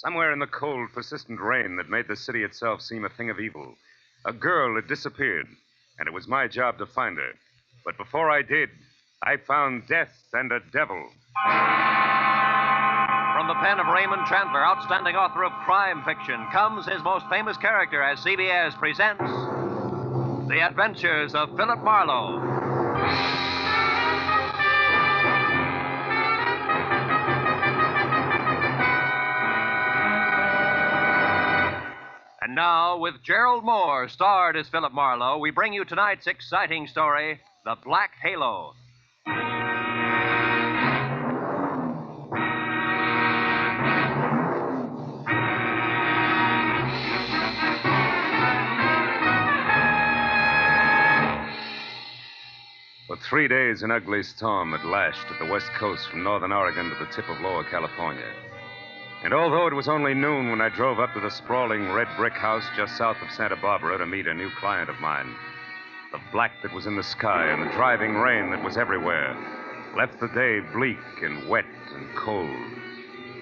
Somewhere in the cold, persistent rain that made the city itself seem a thing of evil, a girl had disappeared, and it was my job to find her. But before I did, I found death and a devil. From the pen of Raymond Chandler, outstanding author of crime fiction, comes his most famous character as CBS presents The Adventures of Philip Marlowe. And now, with Gerald Mohr, starred as Philip Marlowe, we bring you tonight's exciting story, The Black Halo. For 3 days, an ugly storm had lashed at the west coast from northern Oregon to the tip of lower California. And although it was only noon when I drove up to the sprawling red brick house just south of Santa Barbara to meet a new client of mine, the black that was in the sky and the driving rain that was everywhere left the day bleak and wet and cold.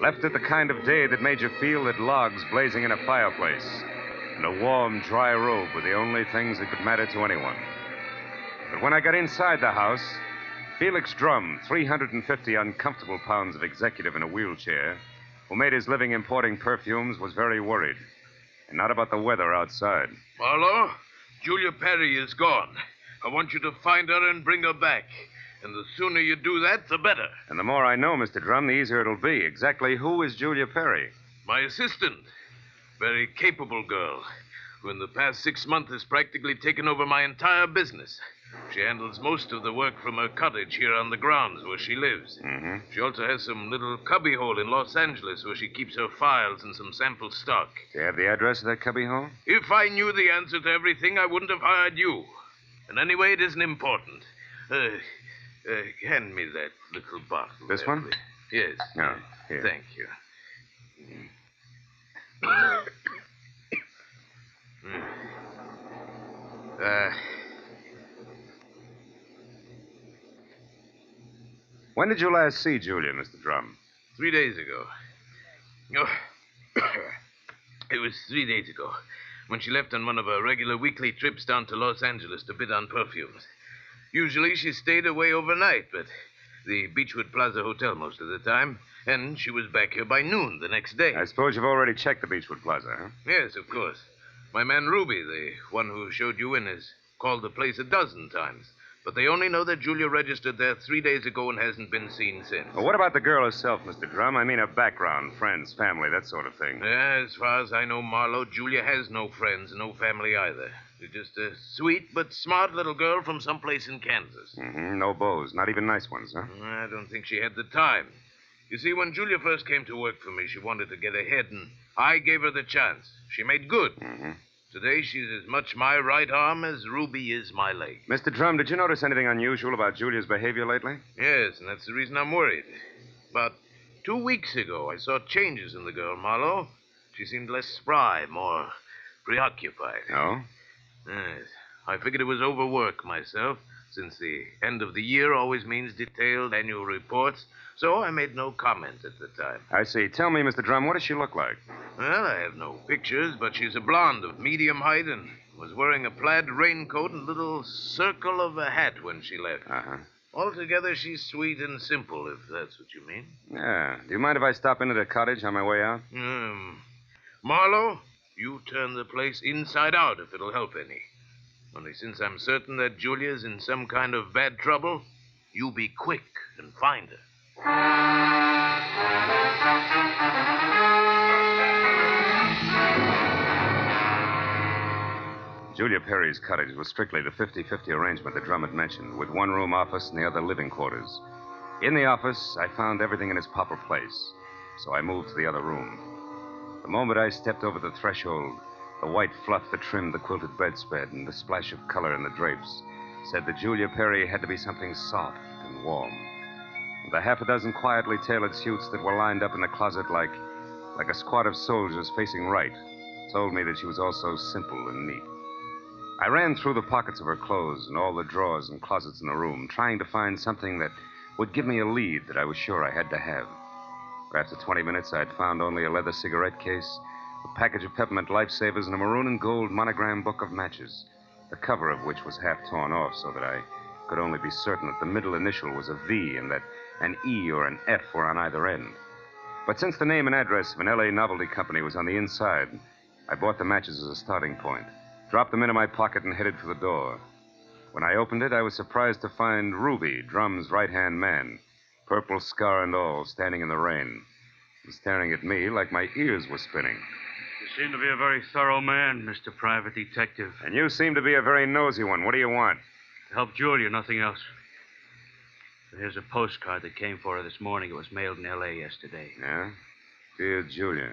Left it the kind of day that made you feel that logs blazing in a fireplace and a warm, dry robe were the only things that could matter to anyone. But when I got inside the house, Felix Drum, 350 uncomfortable pounds of executive in a wheelchair, who made his living importing perfumes, was very worried. And not about the weather outside. Marlowe, Julia Perry is gone. I want you to find her and bring her back. And the sooner you do that, the better. And the more I know, Mr. Drum, the easier it'll be. Exactly who is Julia Perry? My assistant. Very capable girl, who in the past 6 months has practically taken over my entire business. She handles most of the work from her cottage here on the grounds where she lives. Mm-hmm. She also has some little cubbyhole in Los Angeles where she keeps her files and some sample stock. Do you have the address of that cubbyhole? If I knew the answer to everything, I wouldn't have hired you. And anyway, it isn't important. Hand me that little bottle. This there, one? please. Yes. No, here. Thank you. When did you last see Julia, Mr. Drum? 3 days ago. Oh, it was 3 days ago when she left on one of her regular weekly trips down to Los Angeles to bid on perfumes. Usually she stayed away overnight, but the Beechwood Plaza Hotel most of the time, and she was back here by noon the next day. I suppose you've already checked the Beechwood Plaza, huh? Yes, of course. My man Ruby, the one who showed you in, has called the place a dozen times. But they only know that Julia registered there 3 days ago and hasn't been seen since. Well, what about the girl herself, Mr. Drum? I mean her background, friends, family, that sort of thing. As far as I know, Marlowe, Julia has no friends, no family either. She's just a sweet but smart little girl from someplace in Kansas. Mm-hmm. No beaux, not even nice ones, huh? I don't think she had the time. You see, when Julia first came to work for me, she wanted to get ahead, and I gave her the chance. She made good. Mm-hmm. Today, she's as much my right arm as Ruby is my leg. Mr. Drum, did you notice anything unusual about Julia's behavior lately? Yes, and that's the reason I'm worried. About 2 weeks ago, I saw changes in the girl, Marlowe. She seemed less spry, more preoccupied. Oh? Yes. I figured it was overwork myself, since the end of the year always means detailed annual reports, so I made no comment at the time. I see. Tell me, Mr. Drum, what does she look like? Well, I have no pictures, but she's a blonde of medium height and was wearing a plaid raincoat and little circle of a hat when she left. Uh-huh. Altogether, she's sweet and simple, if that's what you mean. Yeah. Do you mind if I stop into the cottage on my way out? Marlowe, you turn the place inside out if it'll help any. Only since I'm certain that Julia's in some kind of bad trouble, you be quick and find her. Julia Perry's cottage was strictly the 50-50 arrangement that Drum had mentioned, with one room office and the other living quarters. In the office, I found everything in its proper place, so I moved to the other room. The moment I stepped over the threshold, the white fluff that trimmed the quilted bedspread and the splash of color in the drapes said that Julia Perry had to be something soft and warm. The half a dozen quietly tailored suits that were lined up in the closet like a squad of soldiers facing right told me that she was also simple and neat. I ran through the pockets of her clothes and all the drawers and closets in the room, trying to find something that would give me a lead that I was sure I had to have. But after 20 minutes, I'd found only a leather cigarette case, a package of peppermint lifesavers, and a maroon and gold monogram book of matches, the cover of which was half torn off so that I could only be certain that the middle initial was a V and that an E or an F were on either end. But since the name and address of an L.A. novelty company was on the inside, I bought the matches as a starting point, dropped them into my pocket, and headed for the door. When I opened it, I was surprised to find Ruby, Drum's right-hand man, purple scar and all, standing in the rain, and staring at me like my ears were spinning. You seem to be a very thorough man, Mr. Private Detective. And you seem to be a very nosy one. What do you want? To help Julia, nothing else. Here's a postcard that came for her this morning. It was mailed in L.A. yesterday. Yeah? Dear Julia,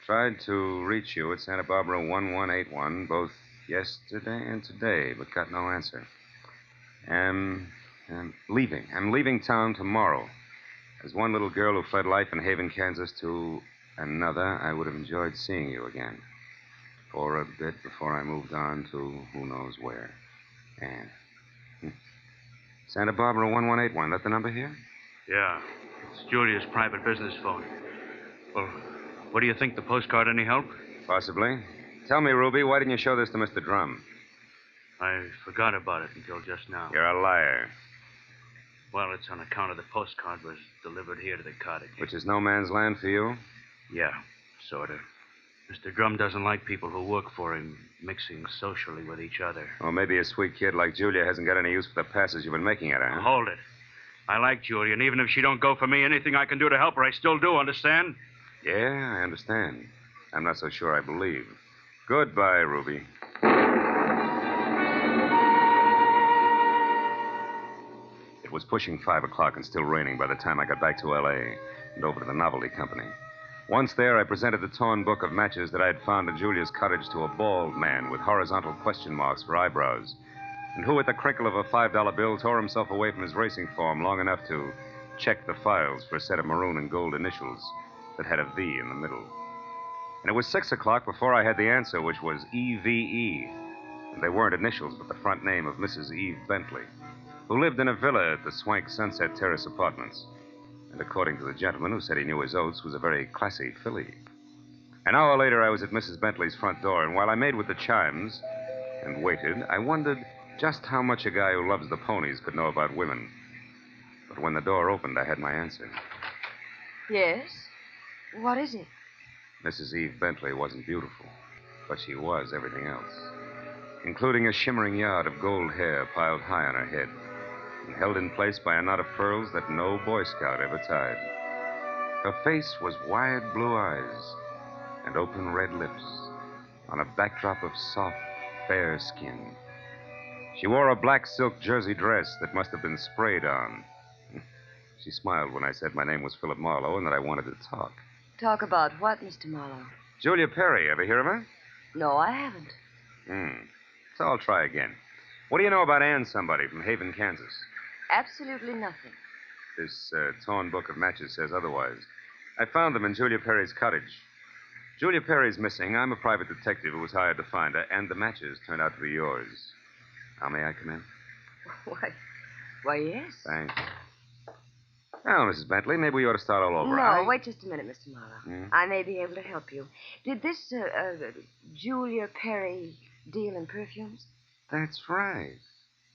tried to reach you at Santa Barbara 1181 both yesterday and today, but got no answer. I'm leaving. I'm leaving town tomorrow. As one little girl who fled life in Haven, Kansas to another, I would have enjoyed seeing you again. For a bit before I moved on to who knows where. Anne. Santa Barbara 1181. That the number here? Yeah. It's Julia's private business phone. Well, what do you think? The postcard any help? Possibly. Tell me, Ruby, why didn't you show this to Mr. Drum? I forgot about it until just now. You're a liar. Well, it's on account of the postcard was delivered here to the cottage. Which is no man's land for you? Yeah, sort of. Mr. Drum doesn't like people who work for him mixing socially with each other. Well, maybe a sweet kid like Julia hasn't got any use for the passes you've been making at her, huh? Hold it. I like Julia, and even if she don't go for me, anything I can do to help her, I still do, understand? Yeah, I understand. I'm not so sure I believe. Goodbye, Ruby. It was pushing 5 o'clock and still raining by the time I got back to L.A. and over to the novelty company. Once there, I presented the torn book of matches that I had found in Julia's cottage to a bald man with horizontal question marks for eyebrows, and who, at the crinkle of a $5 bill, tore himself away from his racing form long enough to check the files for a set of maroon and gold initials that had a V in the middle. And it was 6 o'clock before I had the answer, which was EVE. And they weren't initials, but the front name of Mrs. Eve Bentley, who lived in a villa at the swank Sunset Terrace Apartments. And according to the gentleman who said he knew his oats, was a very classy filly. An hour later, I was at Mrs. Bentley's front door, and while I made with the chimes and waited, I wondered just how much a guy who loves the ponies could know about women. But when the door opened, I had my answer. Yes? What is it? Mrs. Eve Bentley wasn't beautiful, but she was everything else, including a shimmering yard of gold hair piled high on her head and held in place by a knot of pearls that no Boy Scout ever tied. Her face was wide blue eyes and open red lips on a backdrop of soft, fair skin. She wore a black silk jersey dress that must have been sprayed on. She smiled when I said my name was Philip Marlowe and that I wanted to talk. Talk about what, Mr. Marlowe? Julia Perry, ever hear of her? No, I haven't. So I'll try again. What do you know about Ann somebody from Haven, Kansas? Absolutely nothing. This torn book of matches says otherwise. I found them in Julia Perry's cottage. Julia Perry's missing. I'm a private detective who was hired to find her, and the matches turned out to be yours. Now, may I come in? Why, yes. Thanks. Now, Mrs. Bentley, maybe we ought to start all over. No, wait just a minute, Mr. Marlowe. I may be able to help you. Did this Julia Perry deal in perfumes? That's right.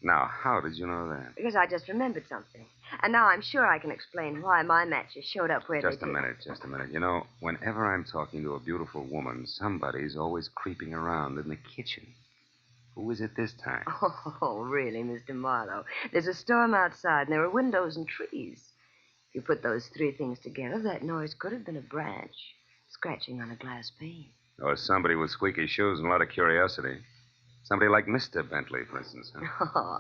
Now, how did you know that? Because I just remembered something. And now I'm sure I can explain why my matches showed up where they did. Just a minute. You know, whenever I'm talking to a beautiful woman, somebody's always creeping around in the kitchen. Who is it this time? Oh, really, Mr. Marlowe? There's a storm outside, and there are windows and trees. If you put those three things together, that noise could have been a branch scratching on a glass pane. Or somebody with squeaky shoes and a lot of curiosity. Somebody like Mr. Bentley, for instance. Huh? Oh,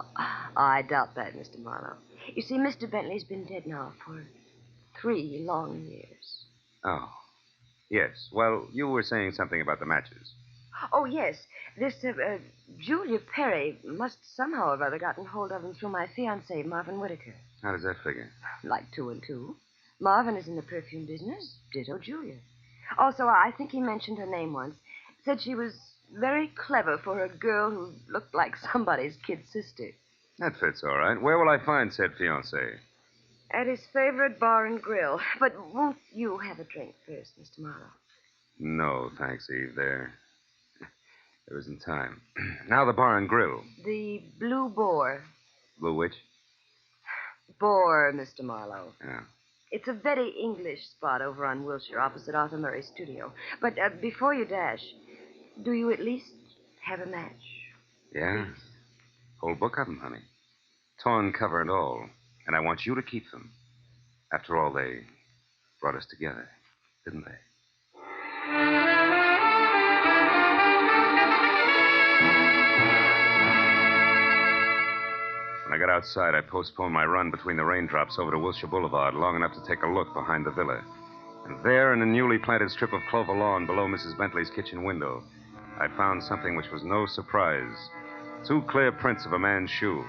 I doubt that, Mr. Marlowe. You see, Mr. Bentley's been dead now for 3 long years. Oh. Yes. Well, you were saying something about the matches. Oh, yes. This Julia Perry must somehow or other gotten hold of them through my fiancé, Marvin Whitaker. How does that figure? Like 2 and 2. Marvin is in the perfume business. Ditto Julia. Also, I think he mentioned her name once. Said she was very clever for a girl who looked like somebody's kid sister. That fits all right. Where will I find said fiancé? At his favorite bar and grill. But won't you have a drink first, Mr. Marlowe? No, thanks, Eve. There isn't time. Now the bar and grill. The Blue Boar. Blue which? Boar, Mr. Marlowe. Yeah. It's a very English spot over on Wilshire, opposite Arthur Murray's studio. But before you dash, do you at least have a match? Yeah? Whole book of them, honey. Torn cover and all. And I want you to keep them. After all, they brought us together, didn't they? When I got outside, I postponed my run between the raindrops over to Wilshire Boulevard long enough to take a look behind the villa. And there, in a newly planted strip of clover lawn below Mrs. Bentley's kitchen window, I found something which was no surprise. 2 clear prints of a man's shoe.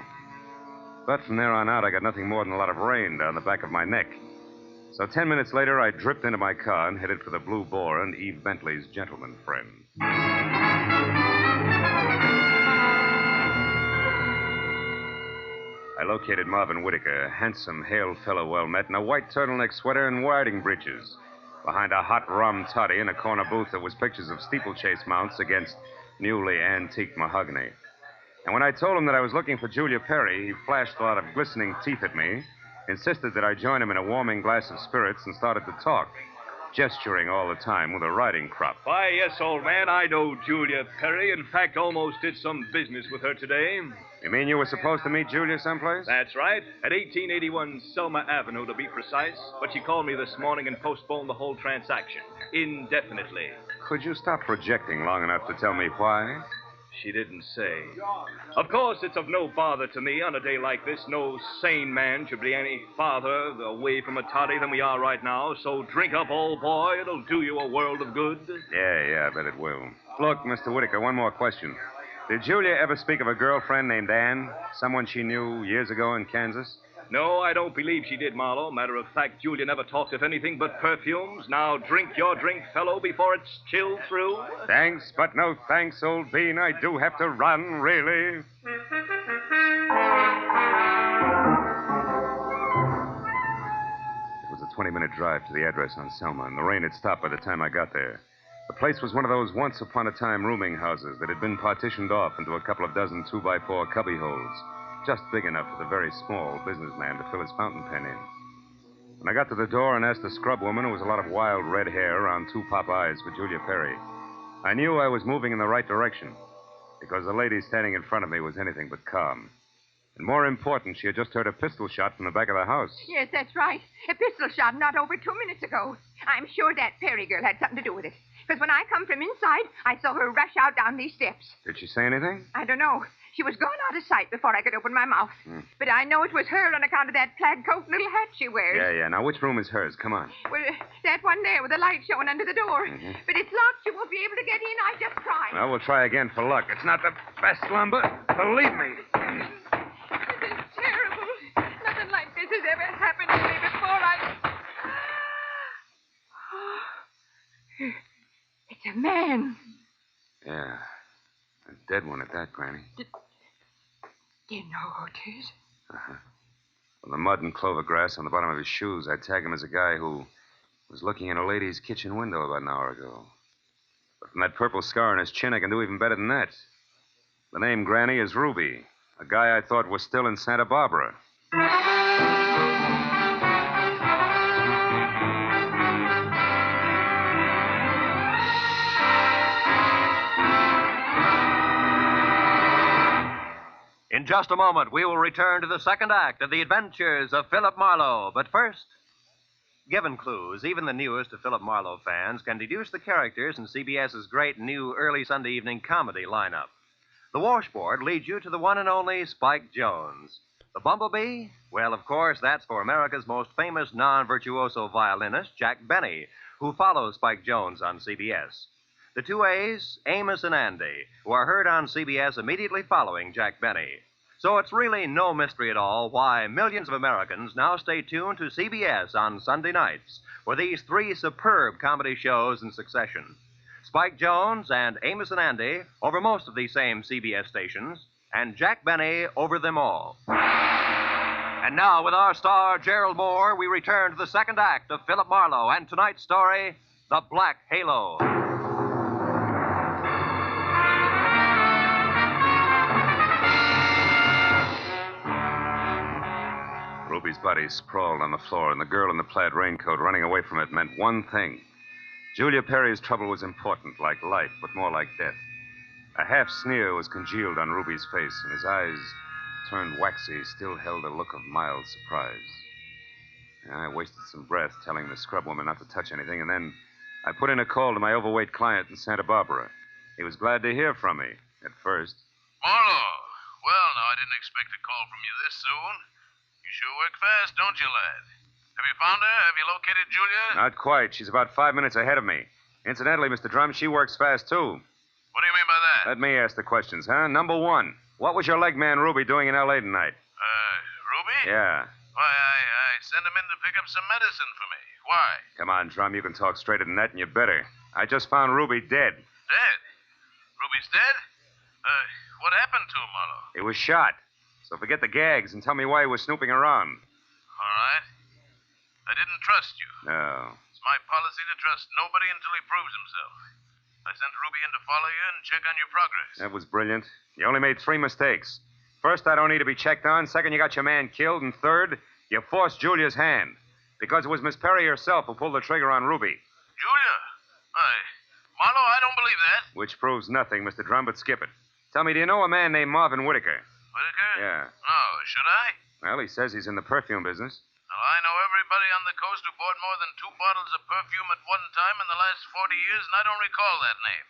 But from there on out, I got nothing more than a lot of rain down the back of my neck. So 10 minutes later, I dripped into my car and headed for the Blue Boar and Eve Bentley's gentleman friend. I located Marvin Whitaker, a handsome, hale fellow well met, in a white turtleneck sweater and riding breeches, behind a hot rum toddy in a corner booth that was pictures of steeplechase mounts against newly antique mahogany. And when I told him that I was looking for Julia Perry, he flashed a lot of glistening teeth at me, insisted that I join him in a warming glass of spirits, and started to talk, gesturing all the time with a riding crop. Why, yes, old man, I know Julia Perry. In fact, almost did some business with her today. You mean you were supposed to meet Julia someplace? That's right. At 1881 Selma Avenue, to be precise. But she called me this morning and postponed the whole transaction indefinitely. Could you stop projecting long enough to tell me why? She didn't say. Of course, it's of no bother to me on a day like this. No sane man should be any farther away from a toddy than we are right now. So drink up, old boy. It'll do you a world of good. Yeah, I bet it will. Look, Mr. Whitaker, one more question. Did Julia ever speak of a girlfriend named Anne? Someone she knew years ago in Kansas? No, I don't believe she did, Marlowe. Matter of fact, Julia never talked of anything but perfumes. Now drink your drink, fellow, before it's chilled through. Thanks, but no thanks, old bean. I do have to run, really. It was a 20-minute drive to the address on Selma, and the rain had stopped by the time I got there. The place was one of those once-upon-a-time rooming houses that had been partitioned off into a couple of dozen 2x4 cubby holes, just big enough for the very small businessman to fill his fountain pen in. When I got to the door and asked the scrub woman, who was a lot of wild red hair around 2 pop eyes, for Julia Perry, I knew I was moving in the right direction, because the lady standing in front of me was anything but calm. And more important, she had just heard a pistol shot from the back of the house. Yes, that's right. A pistol shot not over 2 minutes ago. I'm sure that Perry girl had something to do with it. Because when I come from inside, I saw her rush out down these steps. Did she say anything? I don't know. She was gone out of sight before I could open my mouth. But I know it was her on account of that plaid coat and little hat she wears. Yeah. Now, which room is hers? Come on. Well, that one there with the light showing under the door. But it's locked. You won't be able to get in. I just tried. Well, we'll try again for luck. It's not the best lumber. Believe me. This is terrible. Nothing like this has ever happened to me before. It's a man. Yeah. A dead one at that, Granny. Do you know who it is? Well, the mud and clover grass on the bottom of his shoes, I'd tag him as a guy who was looking in a lady's kitchen window about an hour ago. But from that purple scar on his chin, I can do even better than that. The name, Granny, is Ruby, a guy I thought was still in Santa Barbara. In just a moment, we will return to the second act of the adventures of Philip Marlowe. But first, given clues, even the newest of Philip Marlowe fans can deduce the characters in CBS's great new early Sunday evening comedy lineup. The washboard leads you to the one and only Spike Jones. The bumblebee? Well, of course, that's for America's most famous non-virtuoso violinist, Jack Benny, who follows Spike Jones on CBS. The 2 A's, Amos and Andy, who are heard on CBS immediately following Jack Benny. So it's really no mystery at all why millions of Americans now stay tuned to CBS on Sunday nights for these 3 superb comedy shows in succession. Spike Jones and Amos and Andy over most of these same CBS stations, and Jack Benny over them all. And now, with our star, Gerald Mohr, we return to the second act of Philip Marlowe and tonight's story, The Black Halo. Ruby's body sprawled on the floor, and the girl in the plaid raincoat running away from it meant one thing. Julia Perry's trouble was important, like life, but more like death. A half sneer was congealed on Ruby's face, and his eyes, turned waxy, still held a look of mild surprise. I wasted some breath telling the scrub woman not to touch anything, and then I put in a call to my overweight client in Santa Barbara. He was glad to hear from me, at first. Marlowe. Well, now, I didn't expect a call from you this soon. You sure work fast, don't you, lad? Have you found her? Have you located Julia? Not quite. She's about 5 minutes ahead of me. Incidentally, Mr. Drum, she works fast, too. What do you mean by that? Let me ask the questions, huh? Number one, what was your leg man, Ruby, doing in L.A. tonight? Ruby? Yeah. Why, I sent him in to pick up some medicine for me. Why? Come on, Drum, you can talk straighter than that, and you better. I just found Ruby dead. Dead? Ruby's dead? What happened to him, Marlowe? He was shot. So forget the gags and tell me why he was snooping around. All right. I didn't trust you. No. It's my policy to trust nobody until he proves himself. I sent Ruby in to follow you and check on your progress. That was brilliant. You only made 3 mistakes. First, I don't need to be checked on. Second, you got your man killed. And third, you forced Julia's hand. Because it was Miss Perry herself who pulled the trigger on Ruby. Julia? Marlowe, I don't believe that. Which proves nothing, Mr. Drum, but skip it. Tell me, do you know a man named Marvin Whitaker? Whitaker? Yeah. No, should I? Well, he says he's in the perfume business. Well, I know everybody on the coast who bought more than 2 bottles of perfume at one time in the last 40 years, and I don't recall that name.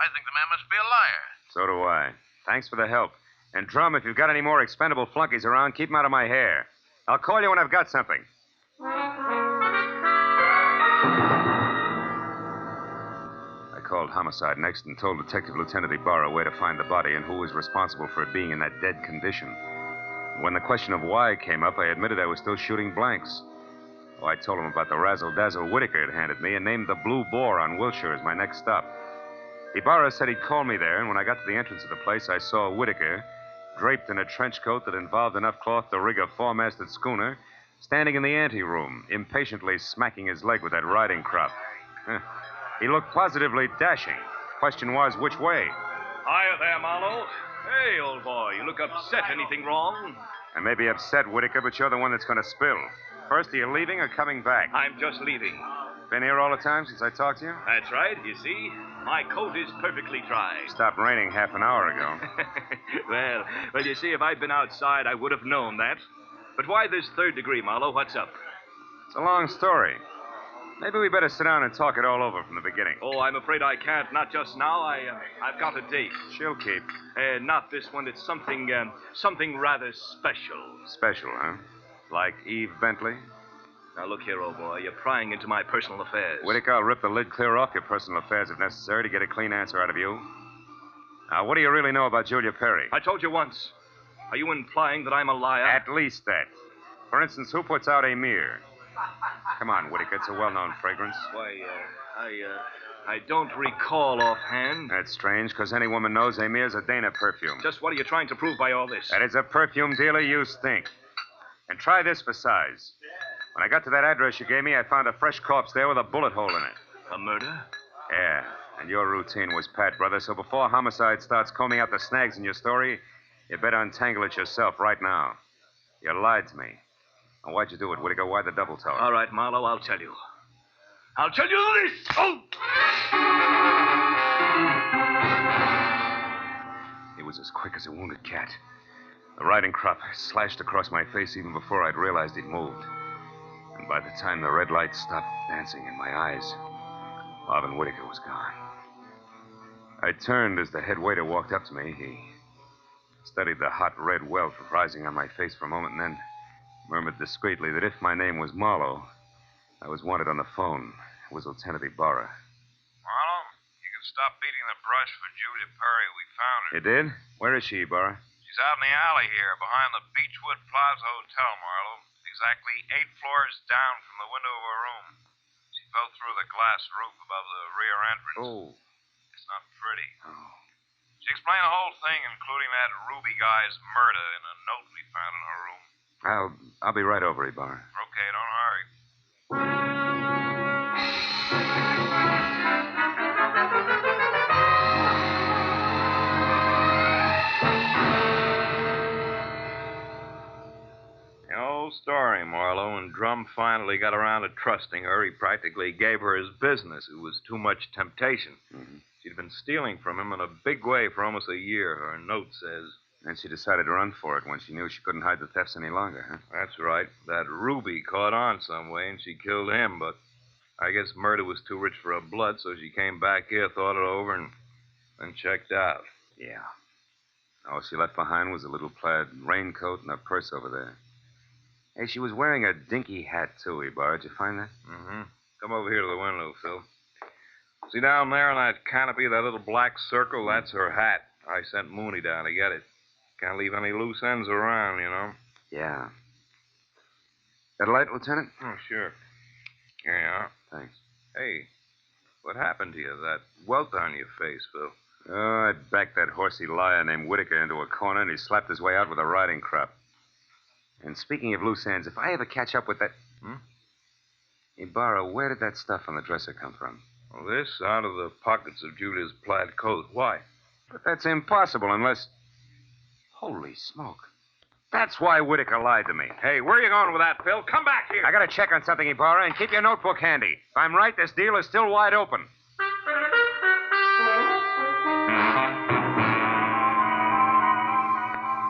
I think the man must be a liar. So do I. Thanks for the help. And, Drum, if you've got any more expendable flunkies around, keep them out of my hair. I'll call you when I've got something. I called homicide next and told Detective Lieutenant Ibarra where to find the body and who was responsible for it being in that dead condition. When the question of why came up, I admitted I was still shooting blanks. Oh, I told him about the razzle-dazzle Whitaker had handed me and named the Blue Boar on Wilshire as my next stop. Ibarra said he'd call me there, and when I got to the entrance of the place, I saw Whitaker, draped in a trench coat that involved enough cloth to rig a 4-masted schooner, standing in the anteroom, impatiently smacking his leg with that riding crop. He looked positively dashing. Question was, which way? Hiya there, Marlowe. Hey, old boy, you look upset. Anything wrong? I may be upset, Whitaker, but you're the one that's going to spill. First, are you leaving or coming back? I'm just leaving. Been here all the time since I talked to you? That's right, you see. My coat is perfectly dry. Stopped raining half an hour ago. well, you see, if I'd been outside, I would have known that. But why this 3rd degree, Marlowe? What's up? It's a long story. Maybe we better sit down and talk it all over from the beginning. Oh, I'm afraid I can't. Not just now. I've got a date. She'll keep. Not this one. It's something rather special. Special, huh? Like Eve Bentley? Now, look here, old boy. You're prying into my personal affairs. Whitaker, I'll rip the lid clear off your personal affairs if necessary to get a clean answer out of you. Now, what do you really know about Julia Perry? I told you once. Are you implying that I'm a liar? At least that. For instance, who puts out Amir? Come on, Whitaker. It's a well-known fragrance. Why, I don't recall offhand. That's strange, because any woman knows Amir's a Dana perfume. Just what are you trying to prove by all this? That as a perfume dealer, you stink. And try this for size. When I got to that address you gave me, I found a fresh corpse there with a bullet hole in it. A murder? Yeah, and your routine was pat, brother, so before homicide starts combing out the snags in your story, you better untangle it yourself right now. You lied to me. Now, why'd you do it, Whitaker? Why the double tone? All right, Marlowe, I'll tell you. I'll tell you this! Oh! He was as quick as a wounded cat. The riding crop slashed across my face even before I'd realized he'd moved. And by the time the red light stopped dancing in my eyes, Marvin Whitaker was gone. I turned as the head waiter walked up to me. He studied the hot red welt rising on my face for a moment and then murmured discreetly that if my name was Marlowe, I was wanted on the phone. It was Lieutenant Ibarra. Marlowe, you can stop beating the brush for Julia Perry. We found her. You did? Where is she, Ibarra? She's out in the alley here, behind the Beechwood Plaza Hotel, Marlowe. Exactly 8 floors down from the window of her room. She fell through the glass roof above the rear entrance. Oh. It's not pretty. Oh. She explained the whole thing, including that Ruby guy's murder, in a note we found in her room. I'll be right over, Ibarra. Okay, don't hurry. The old story, Marlowe. When Drum finally got around to trusting her, he practically gave her his business. It was too much temptation. Mm-hmm. She'd been stealing from him in a big way for almost a year, her note says. And she decided to run for it when she knew she couldn't hide the thefts any longer, huh? That's right. That Ruby caught on some way, and she killed him, but I guess murder was too rich for her blood, so she came back here, thought it over, and then checked out. Yeah. All she left behind was a little plaid raincoat and a purse over there. Hey, she was wearing a dinky hat, too, Ibarra. Did you find that? Mm-hmm. Come over here to the window, Phil. See down there on that canopy, that little black circle? That's her hat. I sent Mooney down to get it. Can't leave any loose ends around, you know. Yeah. Got a light, Lieutenant? Oh, sure. Here you are. Thanks. Hey, what happened to you? That welt on your face, Phil. Oh, I backed that horsey liar named Whitaker into a corner, and he slapped his way out with a riding crop. And speaking of loose ends, if I ever catch up with that... Ibarra, where did that stuff on the dresser come from? Well, this out of the pockets of Julia's plaid coat. Why? But that's impossible unless... Holy smoke. That's why Whitaker lied to me. Hey, where are you going with that, Phil? Come back here. I gotta check on something, Ibarra, and keep your notebook handy. If I'm right, this deal is still wide open.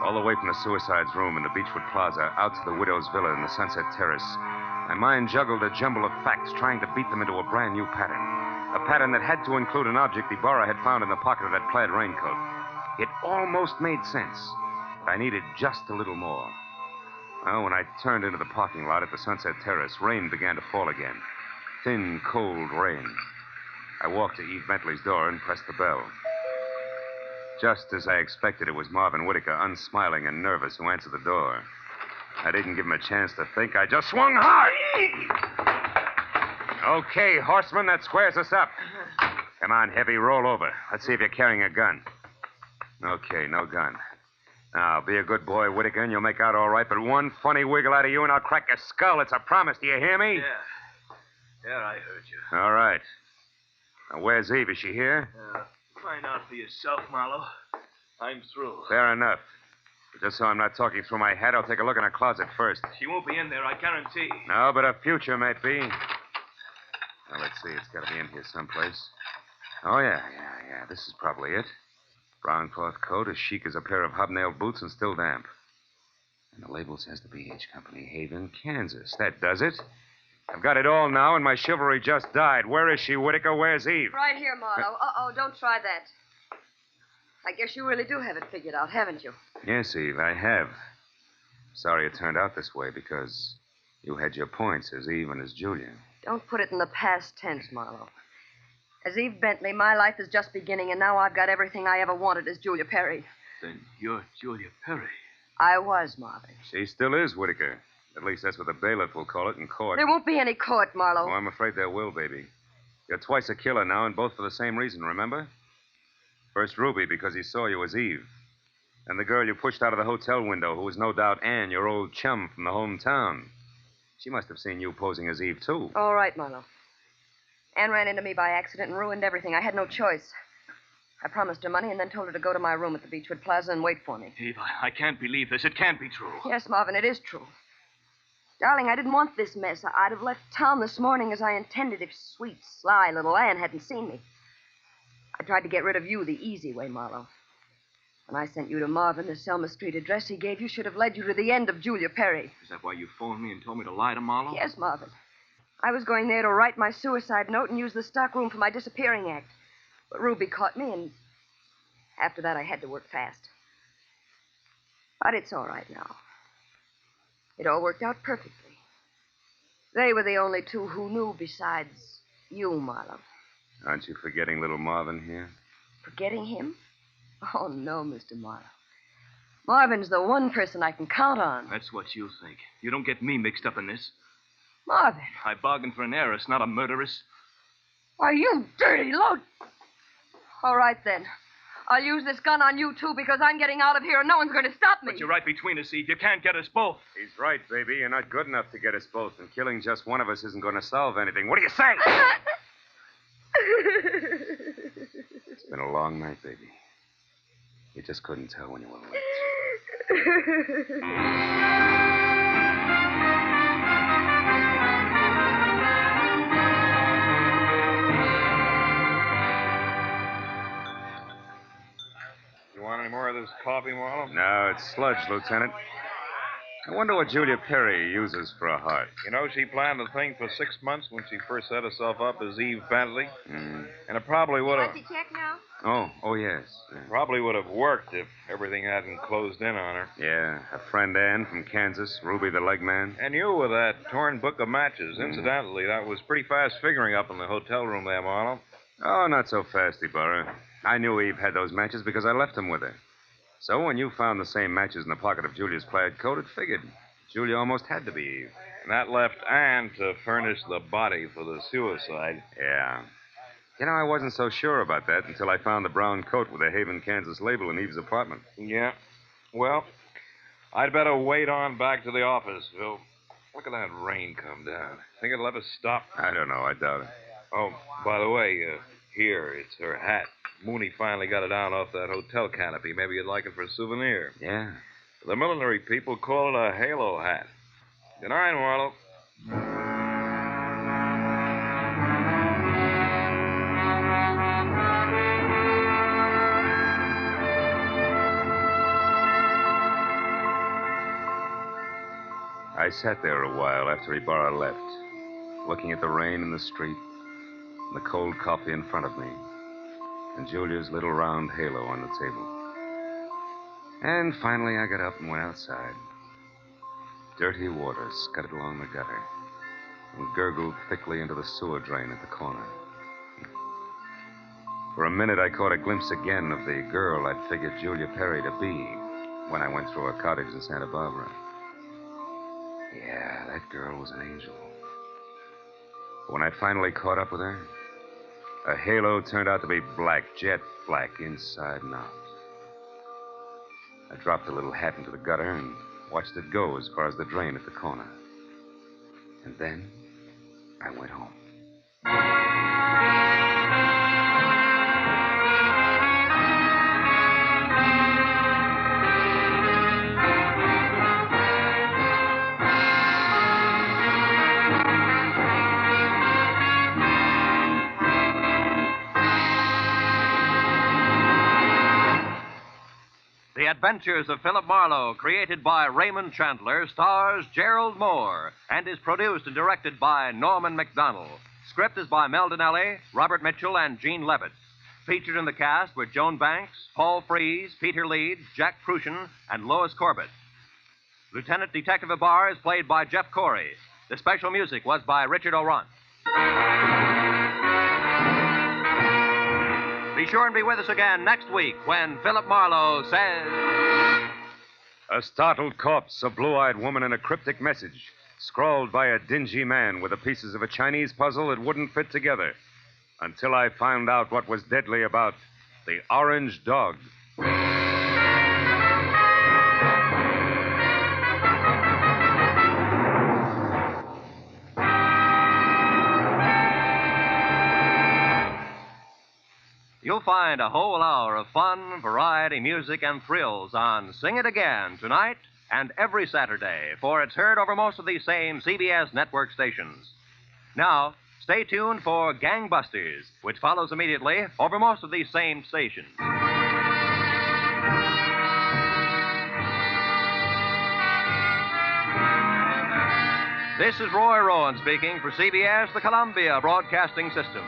All the way from the suicide's room in the Beechwood Plaza out to the widow's villa in the Sunset Terrace, my mind juggled a jumble of facts, trying to beat them into a brand new pattern. A pattern that had to include an object Ibarra had found in the pocket of that plaid raincoat. It almost made sense, but I needed just a little more. Well, when I turned into the parking lot at the Sunset Terrace, rain began to fall again. Thin, cold rain. I walked to Eve Bentley's door and pressed the bell. Just as I expected, it was Marvin Whitaker, unsmiling and nervous, who answered the door. I didn't give him a chance to think. I just swung hard. Okay, horseman, that squares us up. Come on, Heavy, roll over. Let's see if you're carrying a gun. Okay, no gun. Now, be a good boy, Whitaker, and you'll make out all right, but one funny wiggle out of you and I'll crack your skull. It's a promise. Do you hear me? Yeah, I heard you. All right. Now, where's Eve? Is she here? Find out for yourself, Marlowe. I'm through. Fair enough. But just so I'm not talking through my hat, I'll take a look in her closet first. She won't be in there, I guarantee. No, but her future might be. Now, let's see. It's got to be in here someplace. Oh, yeah. This is probably it. Brown cloth coat, as chic as a pair of hobnailed boots and still damp. And the label says the B.H. Company, Haven, Kansas. That does it. I've got it all now, and my chivalry just died. Where is she, Whitaker? Where's Eve? Right here, Marlowe. Uh-oh, don't try that. I guess you really do have it figured out, haven't you? Yes, Eve, I have. Sorry it turned out this way, because you had your points as Eve and as Julia. Don't put it in the past tense, Marlowe. As Eve Bentley, my life is just beginning, and now I've got everything I ever wanted as Julia Perry. Then you're Julia Perry. I was, Marvin. She still is, Whitaker. At least that's what the bailiff will call it in court. There won't be any court, Marlowe. Oh, I'm afraid there will, baby. You're twice a killer now, and both for the same reason, remember? First Ruby, because he saw you as Eve. And the girl you pushed out of the hotel window, who was no doubt Anne, your old chum from the hometown. She must have seen you posing as Eve, too. All right, Marlowe. Anne ran into me by accident and ruined everything. I had no choice. I promised her money and then told her to go to my room at the Beechwood Plaza and wait for me. Eve, I can't believe this. It can't be true. Yes, Marvin, it is true. Darling, I didn't want this mess. I'd have left town this morning as I intended if sweet, sly little Anne hadn't seen me. I tried to get rid of you the easy way, Marlowe. When I sent you to Marvin, the Selma Street address he gave you should have led you to the end of Julia Perry. Is that why you phoned me and told me to lie to Marlowe? Yes, Marvin. I was going there to write my suicide note and use the stockroom for my disappearing act. But Ruby caught me, and after that I had to work fast. But it's all right now. It all worked out perfectly. They were the only two who knew besides you, Marlowe. Aren't you forgetting little Marvin here? Forgetting him? Oh, no, Mr. Marlowe. Marvin's the one person I can count on. That's what you think. You don't get me mixed up in this. Marvin. I bargained for an heiress, not a murderess. Why, you dirty load. All right, then. I'll use this gun on you, too, because I'm getting out of here and no one's going to stop me. But you're right between us, Eve. You can't get us both. He's right, baby. You're not good enough to get us both, and killing just one of us isn't going to solve anything. What do you say? It's been a long night, baby. You just couldn't tell when you were late. You want any more of this coffee, Marlowe? No, it's sludge, Lieutenant. I wonder what Julia Perry uses for a heart. You know, she planned the thing for 6 months when she first set herself up as Eve Bentley. Mm. And it probably would have... Want to check now? Oh, yes. Probably would have worked if everything hadn't closed in on her. Yeah, her friend Ann from Kansas, Ruby the leg man. And you with that torn book of matches. Incidentally, that was pretty fast figuring up in the hotel room there, Marlowe. Oh, not so fast, Ibarra. I knew Eve had those matches because I left them with her. So when you found the same matches in the pocket of Julia's plaid coat, it figured. Julia almost had to be Eve. And that left Ann to furnish the body for the suicide. Yeah. You know, I wasn't so sure about that until I found the brown coat with the Haven, Kansas label in Eve's apartment. Yeah. Well, I'd better wait on back to the office, Phil. Look at that rain come down. Think it'll ever stop? I don't know. I doubt it. Oh, by the way, here, it's her hat. Mooney finally got it down off that hotel canopy. Maybe you'd like it for a souvenir. Yeah. The military people call it a halo hat. Good night, Marlowe. I sat there a while after Ibarra left, looking at the rain in the street, and the cold coffee in front of me, and Julia's little round halo on the table. And finally I got up and went outside. Dirty water scudded along the gutter and gurgled thickly into the sewer drain at the corner. For a minute I caught a glimpse again of the girl I'd figured Julia Perry to be when I went through her cottage in Santa Barbara. Yeah, that girl was an angel. But when I finally caught up with her, her halo turned out to be black, jet black, inside and out. I dropped the little hat into the gutter and watched it go as far as the drain at the corner. And then I went home. The Adventures of Philip Marlowe, created by Raymond Chandler, stars Gerald Mohr and is produced and directed by Norman MacDonald. Script is by Mel Donnelly, Robert Mitchell, and Gene Levitt. Featured in the cast were Joan Banks, Paul Frees, Peter Leeds, Jack Crucian, and Lois Corbett. Lieutenant Detective Ibarra is played by Jeff Corey. The special music was by Richard O'Runt. Be sure and be with us again next week when Philip Marlowe says... A startled corpse, a blue-eyed woman, and a cryptic message, scrawled by a dingy man with the pieces of a Chinese puzzle that wouldn't fit together, until I found out what was deadly about the orange dog. You'll find a whole hour of fun, variety, music, and thrills on Sing It Again tonight and every Saturday, for it's heard over most of these same CBS network stations. Now, stay tuned for Gangbusters, which follows immediately over most of these same stations. This is Roy Rowan speaking for CBS, the Columbia Broadcasting System.